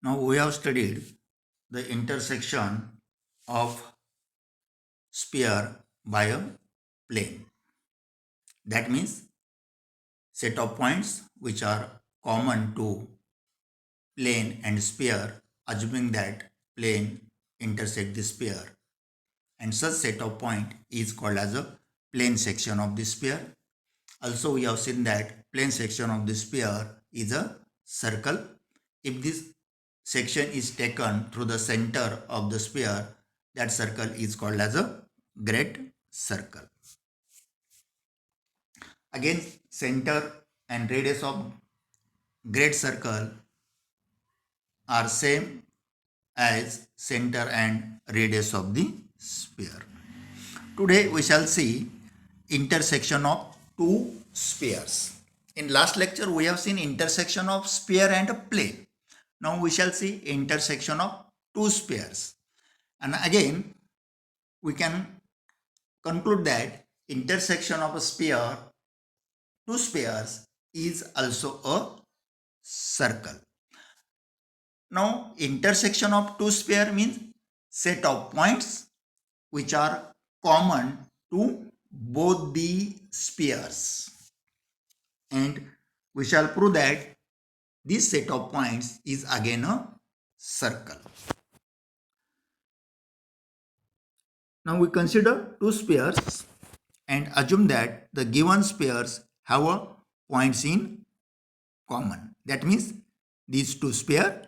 Now we have studied the intersection of sphere by a plane. That means set of points which are common to plane and sphere, assuming that plane intersect the sphere, and such set of point is called as a plane section of the sphere. Also we have seen that plane section of the sphere is a circle. If this section is taken through the center of the sphere, that circle is called as a great circle. Again, center and radius of great circle are same as center and radius of the sphere. Today we shall see intersection of two spheres. In last lecture we have seen intersection of sphere and plane. Now we shall see intersection of two spheres. And again we can conclude that intersection of a sphere, two spheres, is also a circle. Now intersection of two sphere means set of points which are common to both the spheres, and we shall prove that this set of points is again a circle. Now we consider two spheres and assume that the given spheres have a points in common. That means these two spheres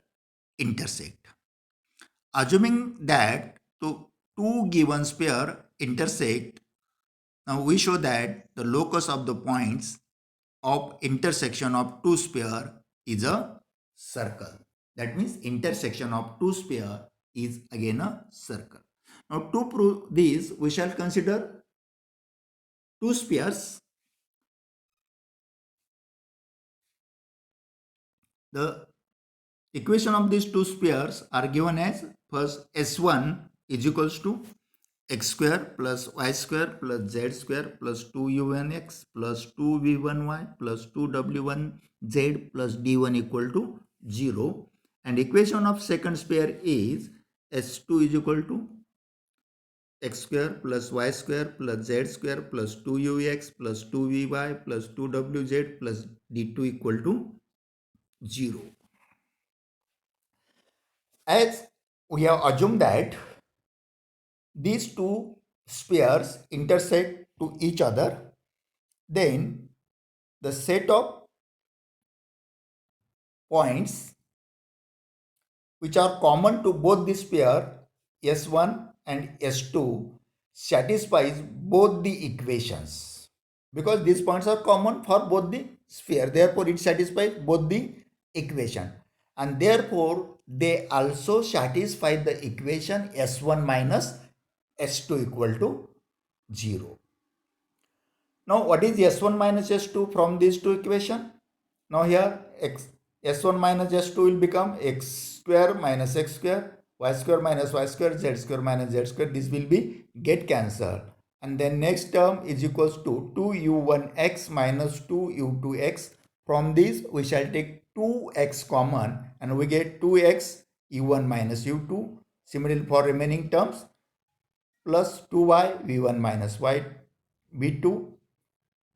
intersect. Assuming that two given spheres intersect, now we show that the locus of the points of intersection of two sphere is a circle. That means intersection of two sphere is again a circle. Now to prove this, we shall consider two spheres. The equation of these two spheres are given as first S1 is equals to x square plus y square plus z square plus 2u1x plus 2v1y plus 2w1z plus d1 equal to 0. And equation of second sphere is S2 is equal to x square plus y square plus z square plus 2ux plus 2vy plus 2wz plus d2 equal to 0. As we have assumed that these two spheres intersect to each other, then the set of points which are common to both the sphere S1 and S2 satisfies both the equations, because these points are common for both the sphere, therefore it satisfies both the equation, and therefore they also satisfy the equation S1 minus S2 equal to 0. Now what is S1 minus S2 from these two equations? Now here S1 minus S2 will become x square minus x square, y square minus y square, z square minus z square. This will be get cancelled. And then next term is equals to 2u1x minus 2u2x. From this we shall take 2x common and we get 2x u1 minus u2. Similarly for remaining terms, plus 2y v1 minus y v2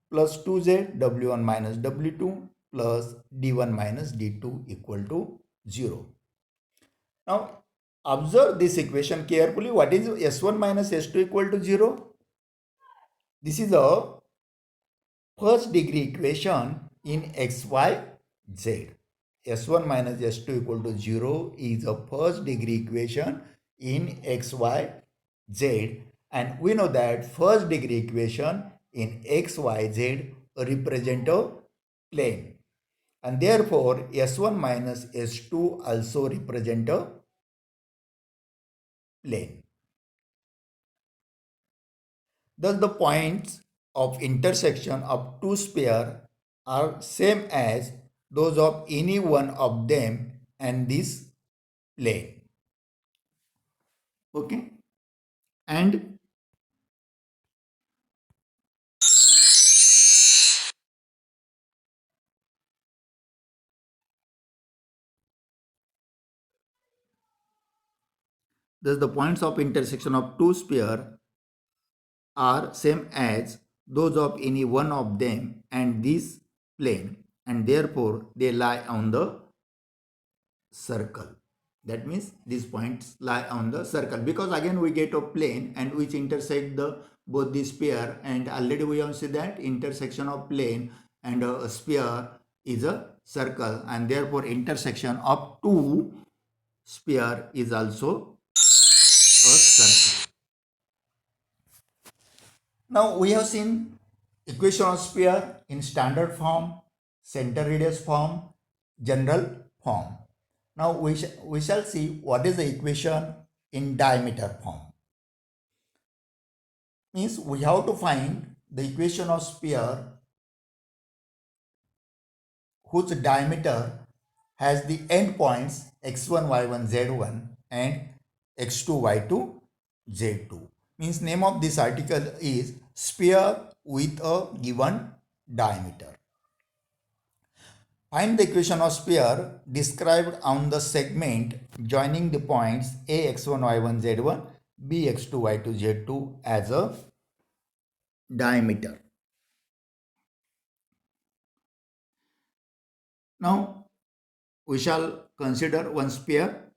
plus 2z w1 minus w2 plus d1 minus d2 equal to 0. Now observe this equation carefully. What is S1 minus S2 equal to 0? This is a first degree equation in xy z. S1 minus S2 equal to 0 is a first degree equation in xy z, and we know that first degree equation in xyz represent a plane, and therefore S1 minus S2 also represent a plane. Thus the points of intersection of two spheres are same as those of any one of them and this plane. Okay, and Thus the points of intersection of two spheres are same as those of any one of them and this plane, and therefore they lie on the circle. That means these points lie on the circle, because again we get a plane and which intersect the both the sphere, and already we have seen that intersection of plane and a sphere is a circle, and therefore intersection of two sphere is also a circle. Now we have seen equation of sphere in standard form, center radius form, general form. Now we shall see what is the equation in diameter form. Means we have to find the equation of sphere whose diameter has the endpoints x1, y1, z1 and x2, y2, z2. Means name of this article is sphere with a given diameter. Find the equation of sphere described on the segment joining the points A x1, y1, z1, B x2, y2, z2 as a diameter. Now we shall consider one sphere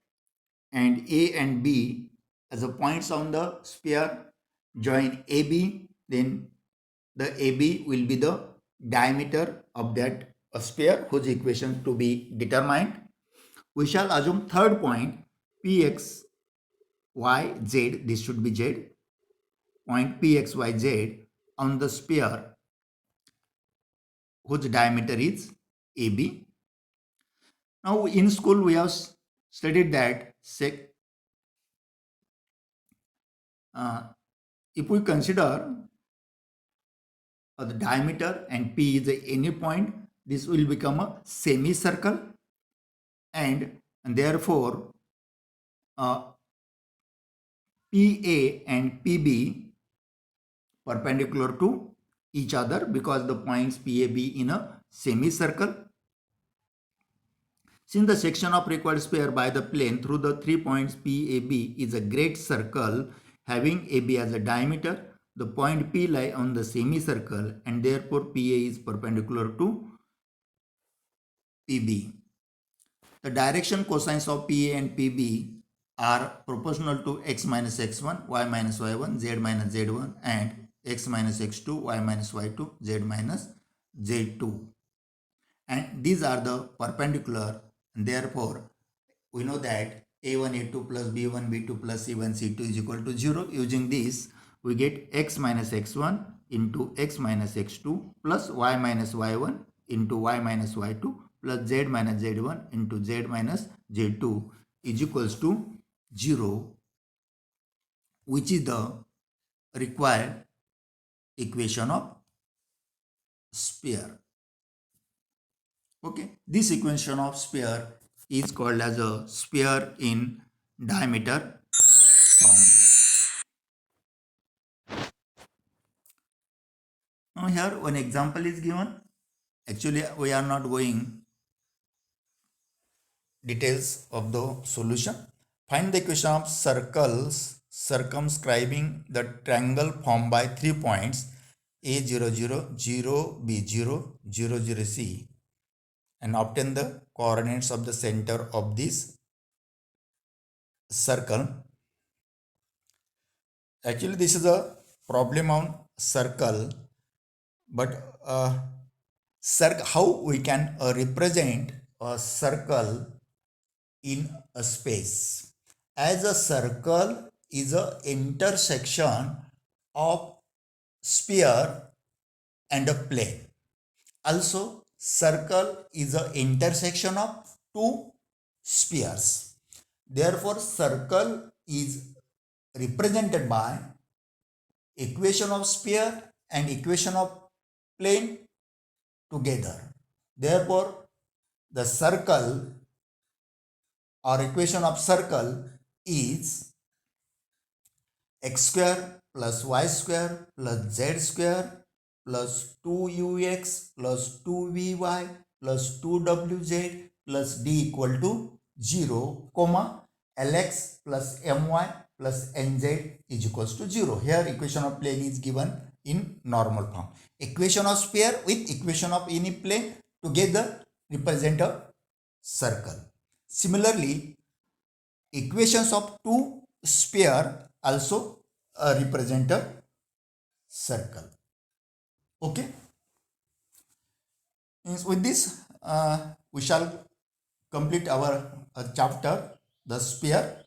and A and B as the points on the sphere join AB, then the AB will be the diameter of that sphere whose equation to be determined. We shall assume third point Px, y, z, this should be z, point Px, y, z on the sphere whose diameter is AB. Now in school we have studied that if we consider the diameter and P is any point, this will become a semicircle, and therefore PA and PB perpendicular to each other because the points PAB in a semicircle. Since the section of required sphere by the plane through the 3 points PAB is a great circle having AB as a diameter, the point P lie on the semicircle and therefore PA is perpendicular to PB. The direction cosines of PA and PB are proportional to x minus x1, y minus y1, z minus z1 and x minus x2, y minus y2, z minus z2. And these are the perpendicular, and therefore we know that a1 a2 plus b1 b2 plus c1 c2 is equal to 0. Using this we get x minus x1 into x minus x2 plus y minus y1 into y minus y2 plus z minus z1 into z minus z2 is equals to 0, which is the required equation of sphere. Okay, this equation of sphere is called as a sphere in diameter form. Now here one example is given. Actually we are not going details of the solution. Find the equation of circles circumscribing the triangle formed by 3 points A0, 0, 0, B0, 0, 0, C and obtain the coordinates of the center of this circle. Actually this is a problem on circle, but how we can represent a circle in a space, as a circle is a intersection of sphere and a plane. Also circle is a intersection of two spheres. Therefore circle is represented by equation of sphere and equation of plane together. Therefore the circle or equation of circle is x square plus y square plus z square plus 2ux plus 2vy plus 2wz plus d equal to 0, comma Lx plus My plus Nz is equals to 0. Here equation of plane is given in normal form. Equation of sphere with equation of any plane together represent a circle. Similarly, equations of two sphere also represent a circle. Okay. With this, we shall complete our chapter, the sphere.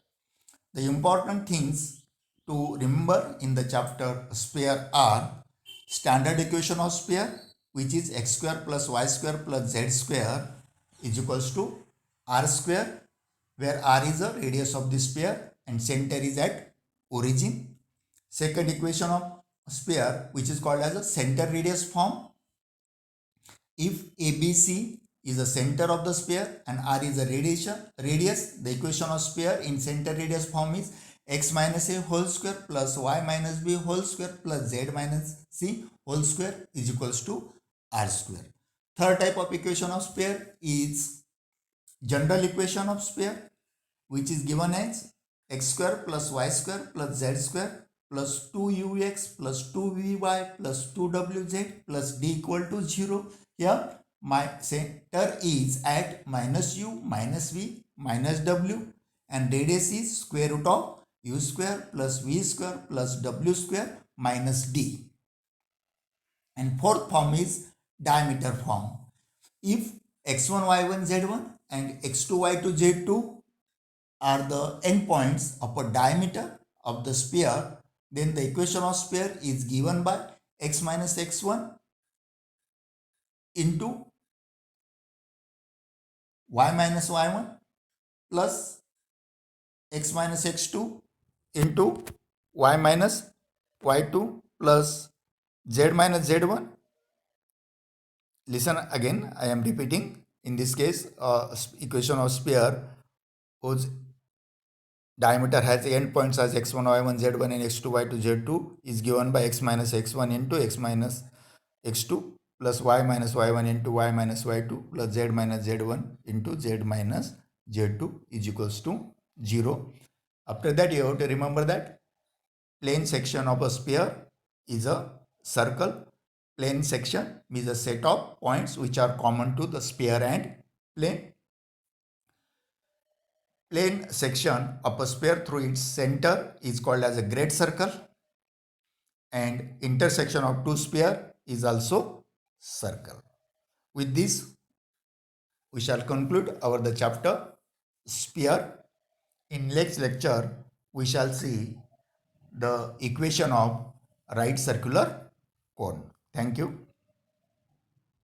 The important things to remember in the chapter sphere are standard equation of sphere, which is x square plus y square plus z square is equals to r square, where r is the radius of the sphere and center is at origin. Second equation of sphere, which is called as a center radius form. If ABC is the center of the sphere and R is the radius, the equation of sphere in center radius form is x minus a whole square plus y minus b whole square plus z minus c whole square is equals to r square. Third type of equation of sphere is general equation of sphere, which is given as x square plus y square plus z square plus 2ux plus 2vy plus 2wz plus d equal to 0. Here my center is at minus u minus v minus w and radius is square root of u square plus v square plus w square minus d. And fourth form is diameter form. If x1 y1 z1 and x2 y2 z2 are the endpoints of a diameter of the sphere, then the equation of sphere is given by x minus x1 into y minus y1 plus x minus x2 into y minus y2 plus z minus z1. Listen again, I am repeating. In this case, equation of sphere whose diameter has endpoints as x1 y1 z1 and x2 y2 z2 is given by x minus x1 into x minus x2 plus y minus y1 into y minus y2 plus z minus z1 into z minus z2 is equals to 0. After that, you have to remember that plane section of a sphere is a circle. Plane section means a set of points which are common to the sphere and plane. Plane section of a sphere through its center is called as a great circle, and intersection of two sphere is also circle. With this, we shall conclude our the chapter sphere. In next lecture, we shall see the equation of right circular cone. Thank you.